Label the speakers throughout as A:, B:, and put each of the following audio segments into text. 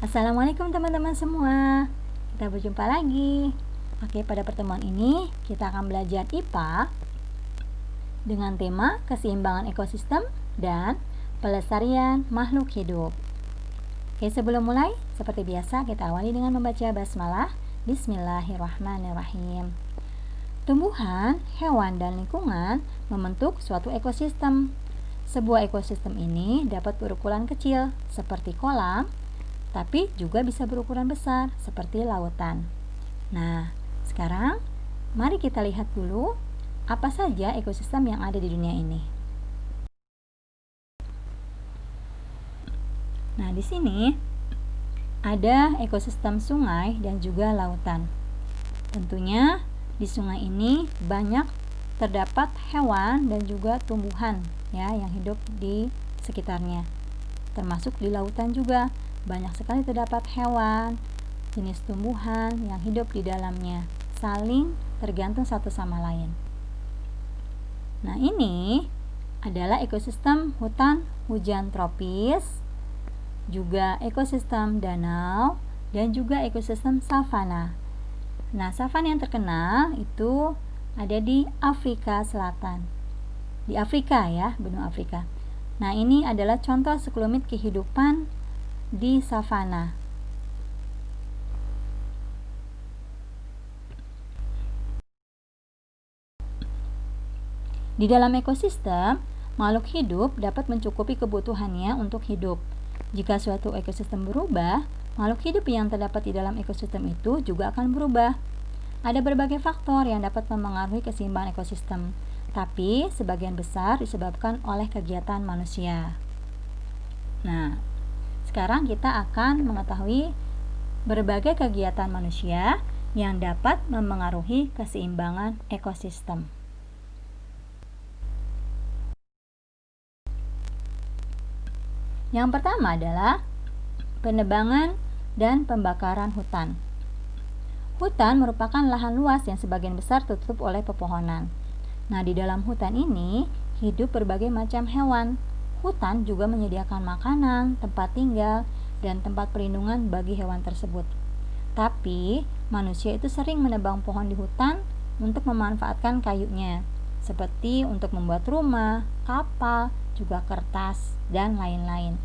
A: Assalamualaikum teman-teman semua. Kita berjumpa lagi. Oke, pada pertemuan ini kita akan belajar IPA dengan tema keseimbangan ekosistem dan pelestarian makhluk hidup. Oke, sebelum mulai, seperti biasa kita awali dengan membaca basmalah. Bismillahirrahmanirrahim. Tumbuhan, hewan, dan lingkungan membentuk suatu ekosistem. Sebuah ekosistem ini dapat berukuran kecil seperti kolam, tapi juga bisa berukuran besar seperti lautan. Nah, sekarang mari kita lihat dulu apa saja ekosistem yang ada di dunia ini. Nah, di sini ada ekosistem sungai dan juga lautan. Tentunya di sungai ini banyak terdapat hewan dan juga tumbuhan ya yang hidup di sekitarnya. Termasuk di lautan juga banyak sekali terdapat hewan, jenis tumbuhan yang hidup di dalamnya, saling tergantung satu sama lain. Nah, ini adalah ekosistem hutan hujan tropis, juga ekosistem danau, dan juga ekosistem savana. Nah, savana yang terkenal itu ada di Afrika Selatan. Di Afrika ya, benua Afrika. Nah, ini adalah contoh sekelumit kehidupan di savana. Di dalam ekosistem, makhluk hidup dapat mencukupi kebutuhannya untuk hidup. Jika suatu ekosistem berubah, makhluk hidup yang terdapat di dalam ekosistem itu juga akan berubah. Ada berbagai faktor yang dapat memengaruhi keseimbangan ekosistem, tapi sebagian besar disebabkan oleh kegiatan manusia. Nah, sekarang kita akan mengetahui berbagai kegiatan manusia yang dapat memengaruhi keseimbangan ekosistem. Yang pertama adalah penebangan dan pembakaran hutan. Hutan merupakan lahan luas yang sebagian besar tertutup oleh pepohonan. Nah, di dalam hutan ini hidup berbagai macam hewan. Hutan juga menyediakan makanan, tempat tinggal, dan tempat perlindungan bagi hewan tersebut. Tapi, manusia itu sering menebang pohon di hutan untuk memanfaatkan kayunya, seperti untuk membuat rumah, kapal, juga kertas, dan lain-lain.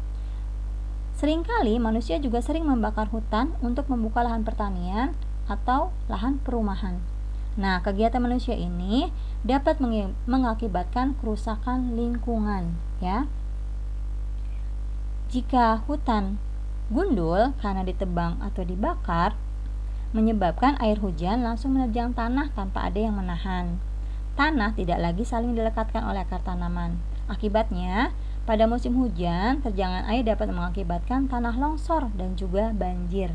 A: Seringkali manusia juga sering membakar hutan untuk membuka lahan pertanian atau lahan perumahan. Nah, kegiatan manusia ini dapat mengakibatkan kerusakan lingkungan, ya. Jika hutan gundul karena ditebang atau dibakar, menyebabkan air hujan langsung menerjang tanah tanpa ada yang menahan. Tanah tidak lagi saling dilekatkan oleh akar tanaman. Akibatnya, pada musim hujan, terjangan air dapat mengakibatkan tanah longsor dan juga banjir.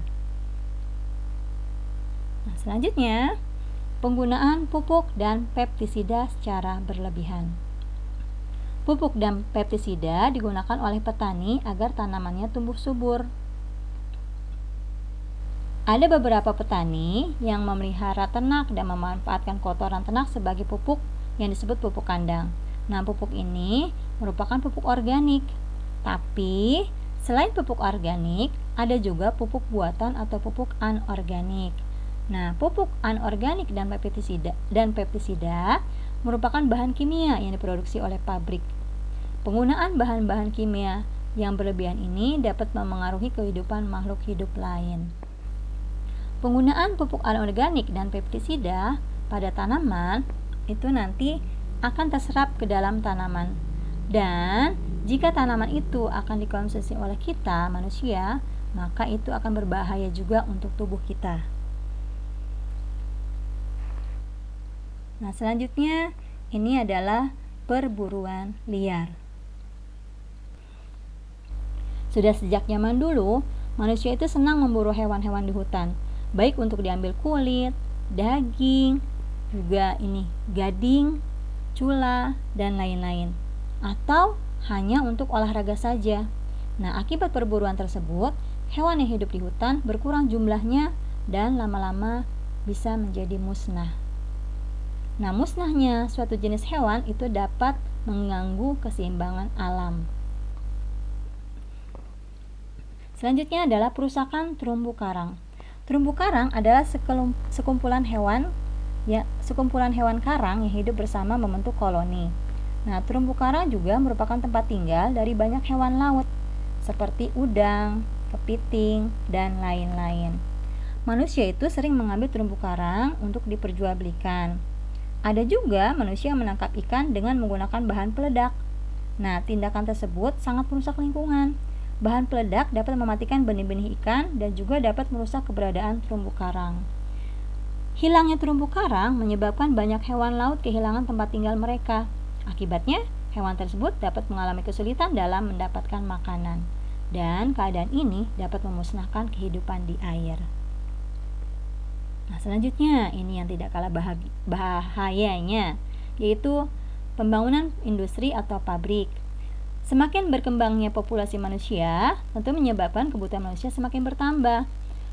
A: Nah, selanjutnya, penggunaan pupuk dan pestisida secara berlebihan. Pupuk dan pestisida digunakan oleh petani agar tanamannya tumbuh subur. Ada beberapa petani yang memelihara ternak dan memanfaatkan kotoran ternak sebagai pupuk yang disebut pupuk kandang. Nah, pupuk ini merupakan pupuk organik. Tapi, selain pupuk organik, ada juga pupuk buatan atau pupuk anorganik. Nah, pupuk anorganik dan pestisida merupakan bahan kimia yang diproduksi oleh pabrik. Penggunaan bahan-bahan kimia yang berlebihan ini dapat memengaruhi kehidupan makhluk hidup lain. Penggunaan pupuk anorganik dan pestisida pada tanaman itu nanti akan terserap ke dalam tanaman. Dan jika tanaman itu akan dikonsumsi oleh kita, manusia, maka itu akan berbahaya juga untuk tubuh kita. Nah, selanjutnya ini adalah perburuan liar. Sudah sejak zaman dulu, manusia itu senang memburu hewan-hewan di hutan, baik untuk diambil kulit, daging, juga gading, cula, dan lain-lain, atau hanya untuk olahraga saja. Nah, akibat perburuan tersebut, hewan yang hidup di hutan berkurang jumlahnya dan lama-lama bisa menjadi musnah. Nah, musnahnya suatu jenis hewan itu dapat mengganggu keseimbangan alam. Selanjutnya adalah perusakan terumbu karang. Terumbu karang adalah sekumpulan hewan karang yang hidup bersama membentuk koloni. Nah, terumbu karang juga merupakan tempat tinggal dari banyak hewan laut seperti udang, kepiting, dan lain-lain. Manusia itu sering mengambil terumbu karang untuk diperjualbelikan. Ada juga manusia yang menangkap ikan dengan menggunakan bahan peledak. Nah, tindakan tersebut sangat merusak lingkungan. Bahan peledak dapat mematikan benih-benih ikan dan juga dapat merusak keberadaan terumbu karang. Hilangnya terumbu karang menyebabkan banyak hewan laut kehilangan tempat tinggal mereka. Akibatnya, hewan tersebut dapat mengalami kesulitan dalam mendapatkan makanan. Dan keadaan ini dapat memusnahkan kehidupan di air. Nah, selanjutnya ini yang tidak kalah bahayanya, yaitu pembangunan industri atau pabrik. Semakin berkembangnya populasi manusia, tentu menyebabkan kebutuhan manusia semakin bertambah.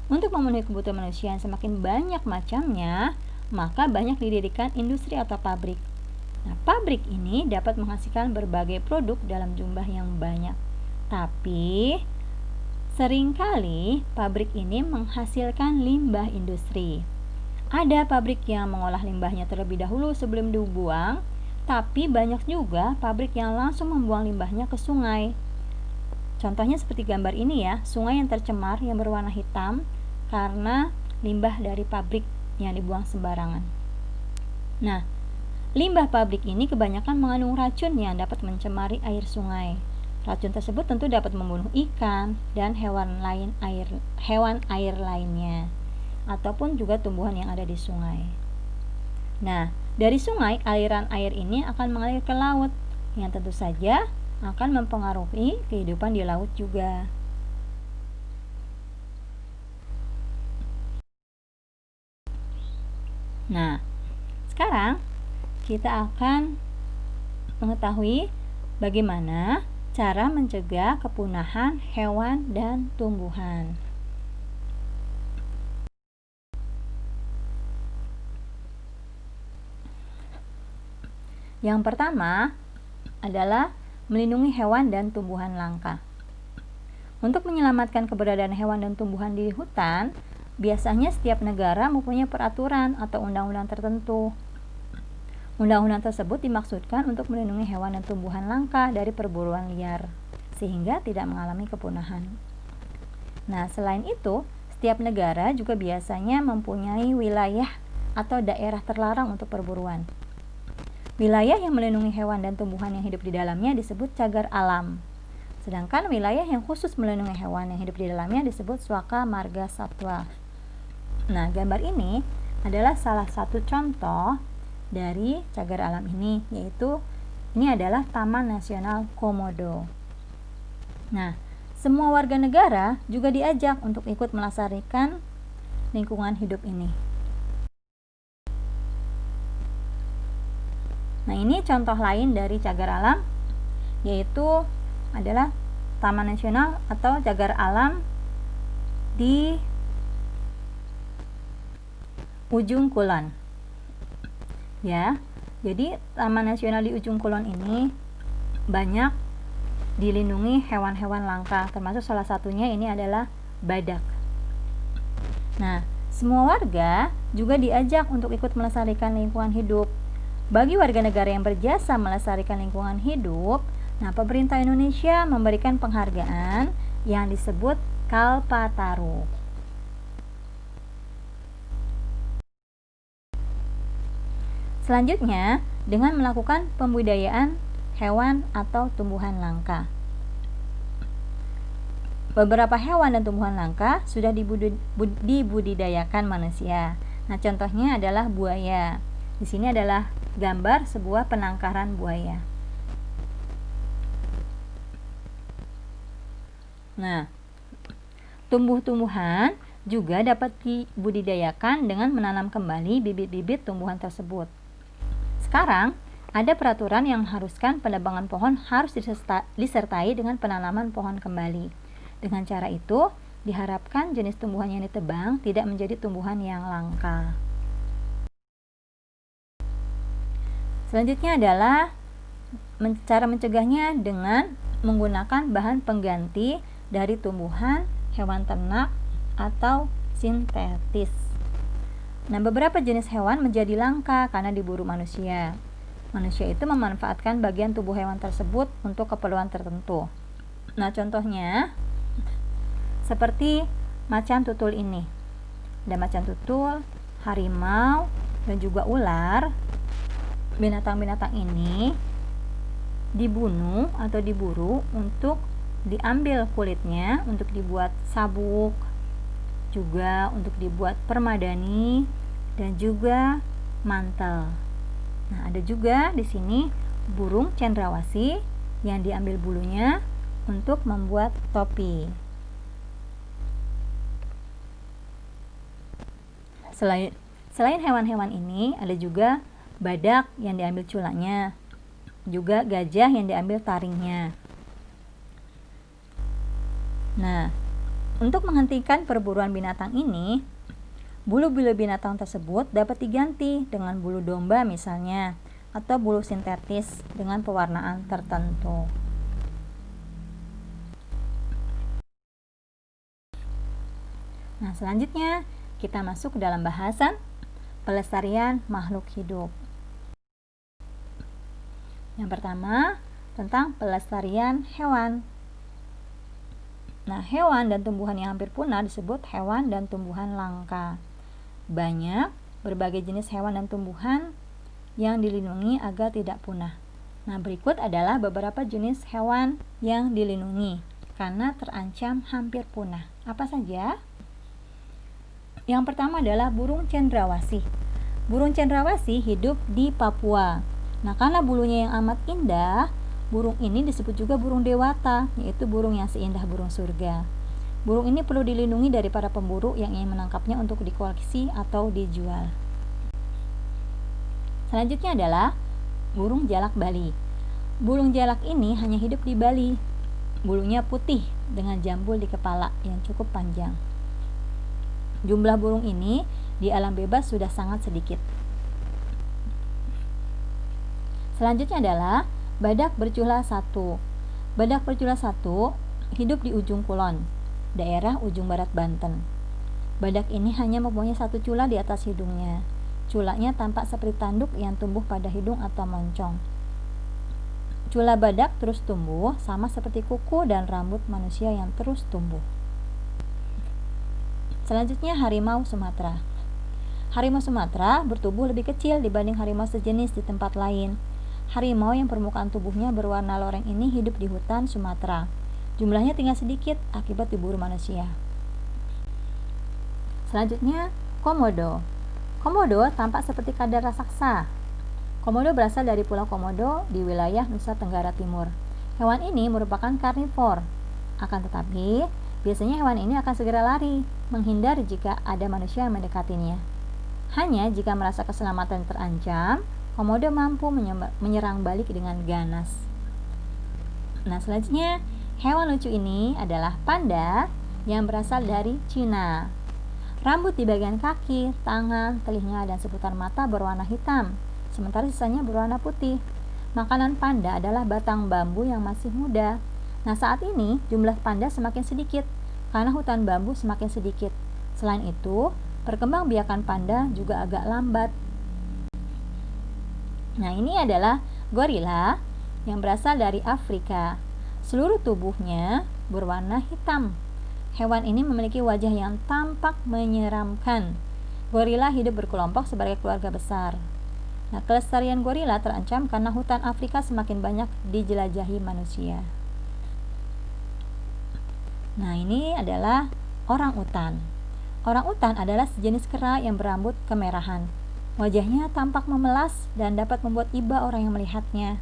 A: Untuk memenuhi kebutuhan manusia yang semakin banyak macamnya, maka banyak didirikan industri atau pabrik. Nah, pabrik ini dapat menghasilkan berbagai produk dalam jumlah yang banyak. Tapi seringkali pabrik ini menghasilkan limbah industri. Ada pabrik yang mengolah limbahnya terlebih dahulu sebelum dibuang, tapi banyak juga pabrik yang langsung membuang limbahnya ke sungai. Contohnya seperti gambar ini ya, sungai yang tercemar yang berwarna hitam karena limbah dari pabrik yang dibuang sembarangan. Nah, limbah pabrik ini kebanyakan mengandung racun yang dapat mencemari air sungai. Racun tersebut tentu dapat membunuh ikan dan hewan air lainnya, ataupun juga tumbuhan yang ada di sungai. Nah, dari sungai, aliran air ini akan mengalir ke laut, yang tentu saja akan mempengaruhi kehidupan di laut juga. Nah, sekarang kita akan mengetahui bagaimana cara mencegah kepunahan hewan dan tumbuhan. Yang pertama adalah melindungi hewan dan tumbuhan langka. Untuk menyelamatkan keberadaan hewan dan tumbuhan di hutan, biasanya setiap negara mempunyai peraturan atau undang-undang tertentu. Undang-undang tersebut dimaksudkan untuk melindungi hewan dan tumbuhan langka dari perburuan liar, sehingga tidak mengalami kepunahan. Nah, selain itu, setiap negara juga biasanya mempunyai wilayah atau daerah terlarang untuk perburuan. Wilayah yang melindungi hewan dan tumbuhan yang hidup di dalamnya disebut cagar alam. Sedangkan wilayah yang khusus melindungi hewan yang hidup di dalamnya disebut Swaka Marga Satwa. Nah, gambar ini adalah salah satu contoh dari cagar alam ini, yaitu ini adalah Taman Nasional Komodo. Nah, semua warga negara juga diajak untuk ikut melestarikan lingkungan hidup ini. Nah, ini contoh lain dari cagar alam, yaitu adalah Taman Nasional atau cagar alam di Ujung Kulon. Ya, jadi Taman Nasional di Ujung Kulon ini banyak dilindungi hewan-hewan langka, termasuk salah satunya ini adalah badak. Nah, semua warga juga diajak untuk ikut melestarikan lingkungan hidup. Bagi warga negara yang berjasa melestarikan lingkungan hidup, nah, pemerintah Indonesia memberikan penghargaan yang disebut Kalpataru. Selanjutnya, dengan melakukan pembudidayaan hewan atau tumbuhan langka. Beberapa hewan dan tumbuhan langka sudah dibudidayakan manusia. Nah, contohnya adalah buaya. Di sini adalah gambar sebuah penangkaran buaya. Nah, tumbuh-tumbuhan juga dapat dibudidayakan dengan menanam kembali bibit-bibit tumbuhan tersebut. Sekarang, ada peraturan yang mengharuskan penebangan pohon harus disertai dengan penanaman pohon kembali. Dengan cara itu, diharapkan jenis tumbuhan yang ditebang tidak menjadi tumbuhan yang langka. Selanjutnya adalah cara mencegahnya dengan menggunakan bahan pengganti dari tumbuhan, hewan ternak, atau sintetis. Nah, beberapa jenis hewan menjadi langka karena diburu manusia. Manusia itu memanfaatkan bagian tubuh hewan tersebut untuk keperluan tertentu. Nah, contohnya seperti macan tutul ini. Ada macan tutul, harimau, dan juga ular. Binatang-binatang ini dibunuh atau diburu untuk diambil kulitnya untuk dibuat sabuk, juga untuk dibuat permadani, dan juga mantel. Nah, ada juga di sini burung cendrawasih yang diambil bulunya untuk membuat topi. Selain hewan-hewan ini, ada juga badak yang diambil culaknya, juga gajah yang diambil taringnya. Nah, untuk menghentikan perburuan binatang ini, bulu-bulu binatang tersebut dapat diganti dengan bulu domba misalnya, atau bulu sintetis dengan pewarnaan tertentu. Nah, selanjutnya kita masuk ke dalam bahasan pelestarian makhluk hidup. Yang pertama, tentang pelestarian hewan. Nah, hewan dan tumbuhan yang hampir punah disebut hewan dan tumbuhan langka. Banyak berbagai jenis hewan dan tumbuhan yang dilindungi agar tidak punah. Nah, berikut adalah beberapa jenis hewan yang dilindungi karena terancam hampir punah. Apa saja? Yang pertama adalah burung cendrawasih. Burung cendrawasih hidup di Papua. Nah, karena bulunya yang amat indah, burung ini disebut juga burung dewata, yaitu burung yang seindah burung surga. Burung ini perlu dilindungi dari para pemburu yang ingin menangkapnya untuk dikoleksi atau dijual. Selanjutnya adalah burung jalak Bali. Burung jalak ini hanya hidup di Bali. Bulunya putih dengan jambul di kepala yang cukup panjang. Jumlah burung ini di alam bebas sudah sangat sedikit. Selanjutnya adalah badak bercula satu. Badak bercula satu hidup di ujung kulon, daerah ujung barat Banten. Badak ini hanya mempunyai satu cula di atas hidungnya. Culanya tampak seperti tanduk yang tumbuh pada hidung atau moncong. Cula badak terus tumbuh sama seperti kuku dan rambut manusia yang terus tumbuh. Selanjutnya harimau Sumatera. Harimau Sumatera bertubuh lebih kecil dibanding harimau sejenis di tempat lain. Harimau yang permukaan tubuhnya berwarna loreng ini hidup di hutan Sumatera. Jumlahnya tinggal sedikit akibat diburu manusia. Selanjutnya komodo. Komodo tampak seperti kadal raksasa. Komodo berasal dari Pulau Komodo di wilayah Nusa Tenggara Timur. Hewan ini merupakan karnivor. Akan tetapi, biasanya hewan ini akan segera lari, menghindar jika ada manusia yang mendekatinya. Hanya jika merasa keselamatan terancam, komodo mampu menyerang balik dengan ganas. Nah, selanjutnya, hewan lucu ini adalah panda yang berasal dari Cina. Rambut di bagian kaki, tangan, telinga, dan seputar mata berwarna hitam, sementara sisanya berwarna putih. Makanan panda adalah batang bambu yang masih muda. Nah, saat ini jumlah panda semakin sedikit karena hutan bambu semakin sedikit. Selain itu, perkembangbiakan panda juga agak lambat. Nah, ini adalah gorila yang berasal dari Afrika. Seluruh tubuhnya berwarna hitam. Hewan ini memiliki wajah yang tampak menyeramkan. Gorila hidup berkelompok sebagai keluarga besar. Nah, kelestarian gorila terancam karena hutan Afrika semakin banyak dijelajahi manusia. Nah, ini adalah orang-utan. Orang-utan adalah sejenis kera yang berambut kemerahan. Wajahnya tampak memelas dan dapat membuat iba orang yang melihatnya.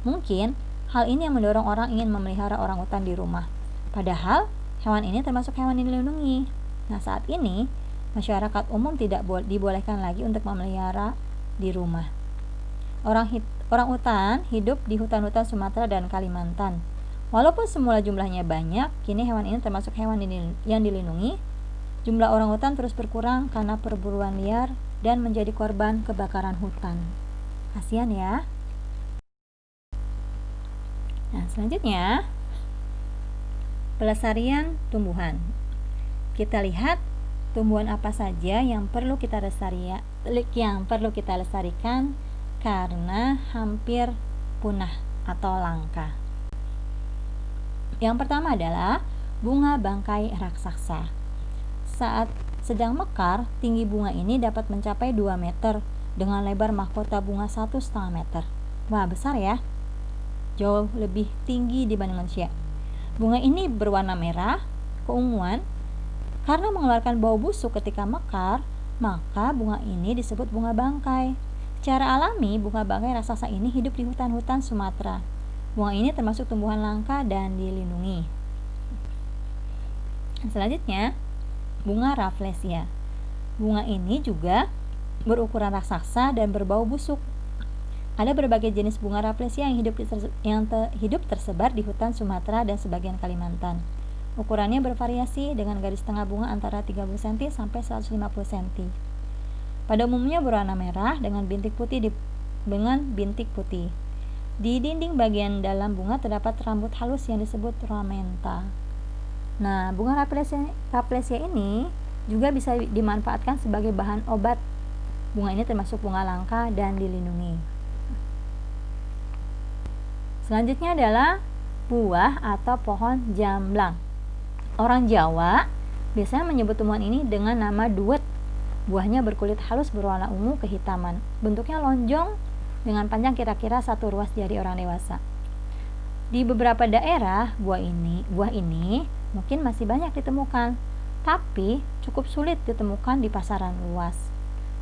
A: Mungkin hal ini yang mendorong orang ingin memelihara orang-utan di rumah. Padahal hewan ini termasuk hewan yang dilindungi. Nah, saat ini masyarakat umum tidak dibolehkan lagi untuk memelihara di rumah. Orang-utan hidup di hutan-hutan Sumatera dan Kalimantan. Walaupun semula jumlahnya banyak, kini hewan ini termasuk hewan yang dilindungi. Jumlah orangutan terus berkurang karena perburuan liar dan menjadi korban kebakaran hutan. Kasihan ya. Nah, selanjutnya pelestarian tumbuhan. Kita lihat tumbuhan apa saja yang perlu kita lestarikan karena hampir punah atau langka. Yang pertama adalah bunga bangkai raksasa. Saat sedang mekar, tinggi bunga ini dapat mencapai 2 meter dengan lebar mahkota bunga 1,5 meter. Wah, besar ya. Jauh lebih tinggi dibanding manusia. Bunga ini berwarna merah, keunguan. Karena mengeluarkan bau busuk ketika mekar, maka bunga ini disebut bunga bangkai. Secara alami, bunga bangkai raksasa ini hidup di hutan-hutan Sumatera. Bunga ini termasuk tumbuhan langka dan dilindungi. Selanjutnya, bunga Rafflesia. Bunga ini juga berukuran raksasa dan berbau busuk. Ada berbagai jenis bunga Rafflesia yang hidup tersebar di hutan Sumatera dan sebagian Kalimantan. Ukurannya bervariasi dengan garis tengah bunga antara 30 cm sampai 150 cm. Pada umumnya berwarna merah dengan bintik putih. Di dinding bagian dalam bunga terdapat rambut halus yang disebut ramenta. Nah, bunga Rafflesia ini juga bisa dimanfaatkan sebagai bahan obat. Bunga ini termasuk bunga langka dan dilindungi. Selanjutnya adalah buah atau pohon jamblang. Orang Jawa biasanya menyebut tumbuhan ini dengan nama duet. Buahnya berkulit halus berwarna ungu kehitaman. Bentuknya lonjong dengan panjang kira-kira 1 ruas jari orang dewasa. Di beberapa daerah, buah ini mungkin masih banyak ditemukan, tapi cukup sulit ditemukan di pasaran luas.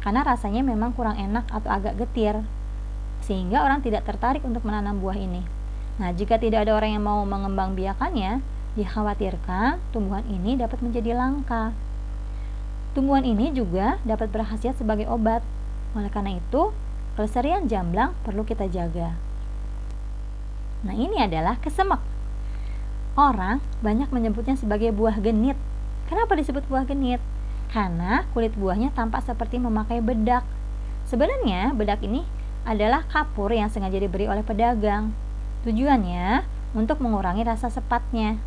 A: Karena rasanya memang kurang enak atau agak getir, sehingga orang tidak tertarik untuk menanam buah ini. Nah, jika tidak ada orang yang mau mengembangbiakannya, dikhawatirkan tumbuhan ini dapat menjadi langka. Tumbuhan ini juga dapat berkhasiat sebagai obat. Oleh karena itu, kelestarian jamblang perlu kita jaga. Nah, ini adalah kesemek. Orang banyak menyebutnya sebagai buah genit. Kenapa disebut buah genit? Karena kulit buahnya tampak seperti memakai bedak. Sebenarnya bedak ini adalah kapur yang sengaja diberi oleh pedagang. Tujuannya untuk mengurangi rasa sepatnya.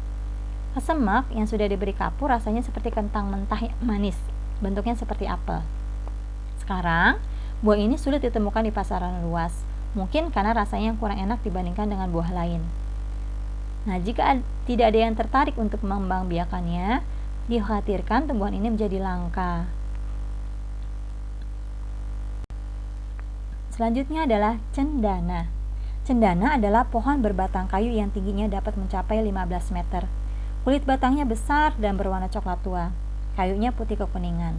A: Kesemek yang sudah diberi kapur rasanya seperti kentang mentah yang manis, bentuknya seperti apel. Sekarang, buah ini sulit ditemukan di pasaran luas, mungkin karena rasanya kurang enak dibandingkan dengan buah lain. Nah, jika tidak ada yang tertarik untuk mengembangbiakannya, dikhawatirkan tumbuhan ini menjadi langka. Selanjutnya adalah cendana. Cendana adalah pohon berbatang kayu yang tingginya dapat mencapai 15 meter. Kulit batangnya besar dan berwarna coklat tua. Kayunya putih kekuningan.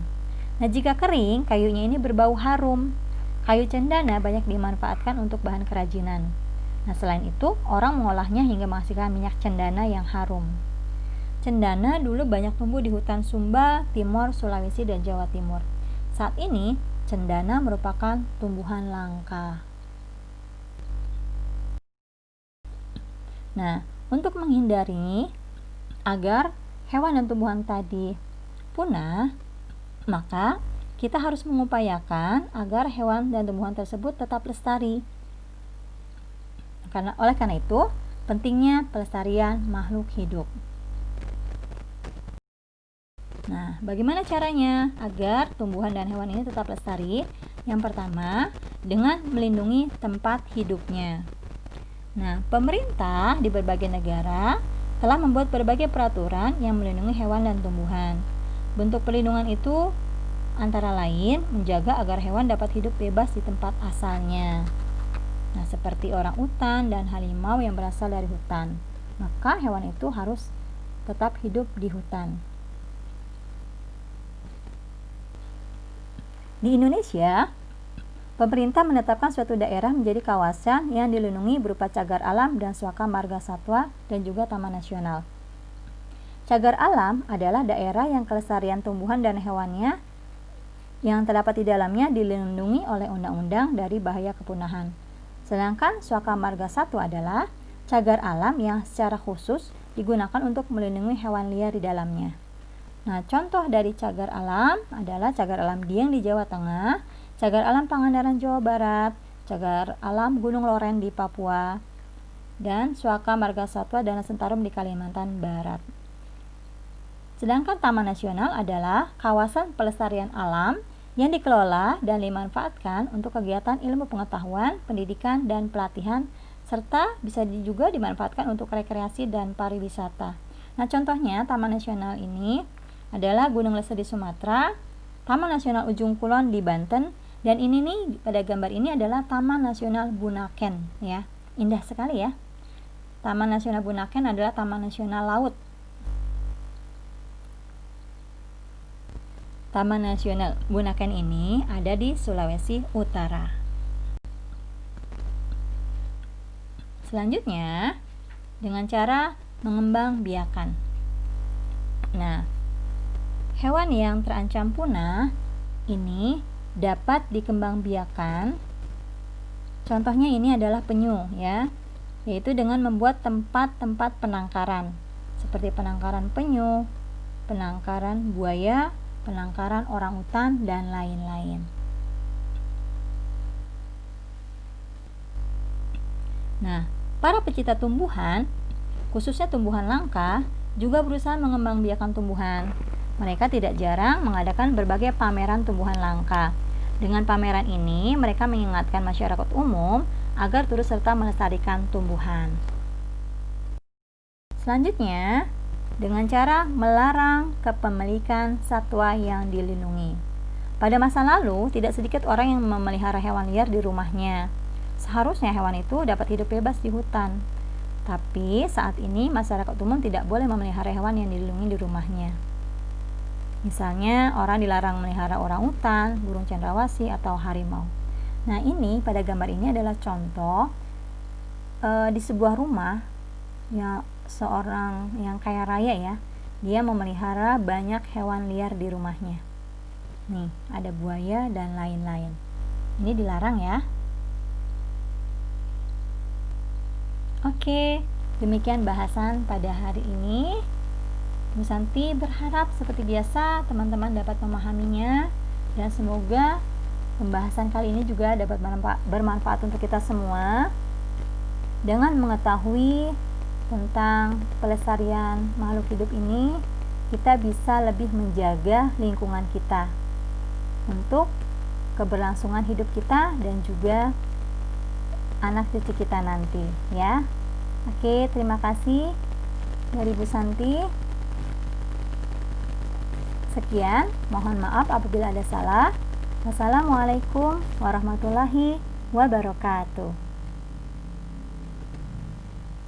A: Nah, jika kering, kayunya ini berbau harum. Kayu cendana banyak dimanfaatkan untuk bahan kerajinan. Nah, selain itu, orang mengolahnya hingga menghasilkan minyak cendana yang harum. Cendana dulu banyak tumbuh di hutan Sumba, Timor, Sulawesi, dan Jawa Timur. Saat ini, cendana merupakan tumbuhan langka. Nah, untuk menghindari agar hewan dan tumbuhan tadi punah, maka kita harus mengupayakan agar hewan dan tumbuhan tersebut tetap lestari. Oleh karena itu, pentingnya pelestarian makhluk hidup. Nah, bagaimana caranya agar tumbuhan dan hewan ini tetap lestari? Yang pertama, dengan melindungi tempat hidupnya. Nah, pemerintah di berbagai negara telah membuat berbagai peraturan yang melindungi hewan dan tumbuhan. Bentuk perlindungan itu antara lain menjaga agar hewan dapat hidup bebas di tempat asalnya. Nah, seperti orang utan dan harimau yang berasal dari hutan, maka hewan itu harus tetap hidup di hutan. Di Indonesia, pemerintah menetapkan suatu daerah menjadi kawasan yang dilindungi berupa cagar alam dan suaka marga satwa dan juga taman nasional. Cagar alam adalah daerah yang kelestarian tumbuhan dan hewannya yang terdapat di dalamnya dilindungi oleh undang-undang dari bahaya kepunahan. Sedangkan suaka marga satwa adalah cagar alam yang secara khusus digunakan untuk melindungi hewan liar di dalamnya. Nah, contoh dari cagar alam adalah cagar alam Dieng di Jawa Tengah, cagar alam Pangandaran Jawa Barat, cagar alam Gunung Loren di Papua, dan suaka marga satwa Danau Sentarum di Kalimantan Barat. Sedangkan taman nasional adalah kawasan pelestarian alam yang dikelola dan dimanfaatkan untuk kegiatan ilmu pengetahuan, pendidikan, dan pelatihan, serta bisa juga dimanfaatkan untuk rekreasi dan pariwisata. Nah, contohnya Taman Nasional ini adalah Gunung Leuser di Sumatera, Taman Nasional Ujung Kulon di Banten, dan ini nih pada gambar ini adalah Taman Nasional Bunaken ya. Indah sekali ya. Taman Nasional Bunaken adalah Taman Nasional Laut. Taman Nasional Bunaken ini ada di Sulawesi Utara. Selanjutnya, dengan cara mengembangbiakan. Nah, hewan yang terancam punah ini dapat dikembangbiakan. Contohnya ini adalah penyu ya, yaitu dengan membuat tempat-tempat penangkaran seperti penangkaran penyu, penangkaran buaya, penangkaran orangutan, dan lain-lain. Nah, para pecinta tumbuhan, khususnya tumbuhan langka, juga berusaha mengembangbiakan tumbuhan. Mereka tidak jarang mengadakan berbagai pameran tumbuhan langka. Dengan pameran ini, mereka mengingatkan masyarakat umum agar turut serta melestarikan tumbuhan. Selanjutnya, dengan cara melarang kepemilikan satwa yang dilindungi. Pada masa lalu, tidak sedikit orang yang memelihara hewan liar di rumahnya. Seharusnya hewan itu dapat hidup bebas di hutan. Tapi saat ini masyarakat umum tidak boleh memelihara hewan yang dilindungi di rumahnya. Misalnya, orang dilarang memelihara orangutan, burung cendrawasih, atau harimau. Nah, ini pada gambar ini adalah contoh di sebuah rumah ya, seorang yang kaya raya ya, dia memelihara banyak hewan liar di rumahnya. Nih, ada buaya dan lain-lain. Ini dilarang ya. Oke, demikian bahasan pada hari ini. Bu Santi berharap seperti biasa teman-teman dapat memahaminya, dan semoga pembahasan kali ini juga dapat bermanfaat untuk kita semua. Dengan mengetahui tentang pelestarian makhluk hidup ini, kita bisa lebih menjaga lingkungan kita untuk keberlangsungan hidup kita dan juga anak cucu kita nanti ya. Oke, terima kasih dari Bu Santi. Sekian, mohon maaf apabila ada salah. Wassalamualaikum warahmatullahi wabarakatuh.